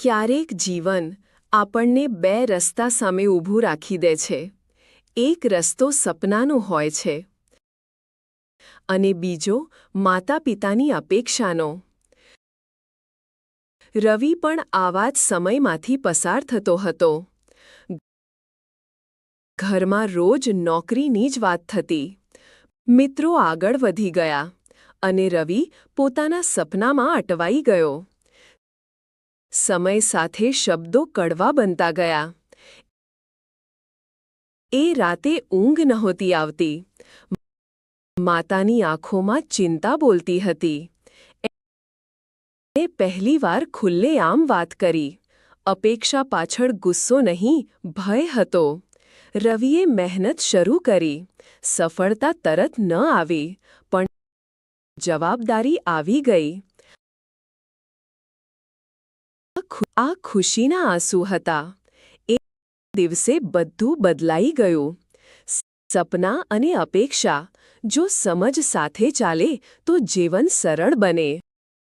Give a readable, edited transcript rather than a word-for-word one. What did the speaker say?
ક્યારેક જીવન આપણને બે રસ્તા સામે ઊભું રાખી દે છે. એક રસ્તો સપનાનો હોય છે અને બીજો માતાપિતાની અપેક્ષાનો. રવિ પણ આવા જ સમયમાંથી પસાર થતો હતો. ઘરમાં રોજ નોકરીની જ વાત થતી. મિત્રો આગળ વધી ગયા અને રવિ પોતાના સપનામાં અટવાઈ ગયો. સમય સાથે શબ્દો કડવા બનતા ગયા. એ રાતે ઊંઘ નહોતી આવતી. માતાની આંખોમાં ચિંતા બોલતી હતી. એ પહેલીવાર ખુલ્લેઆમ વાત કરી. અપેક્ષા પાછળ ગુસ્સો નહીં, ભય હતો. રવિએ મહેનત શરૂ કરી. સફળતા તરત ન આવી, પણ જવાબદારી આવી ગઈ. આ ખુશીના આંસુ હતા. એ દિવસે બધું બદલાઈ ગયું. સપના અને અપેક્ષા જો સમજ સાથે ચાલે તો જીવન સરળ બને.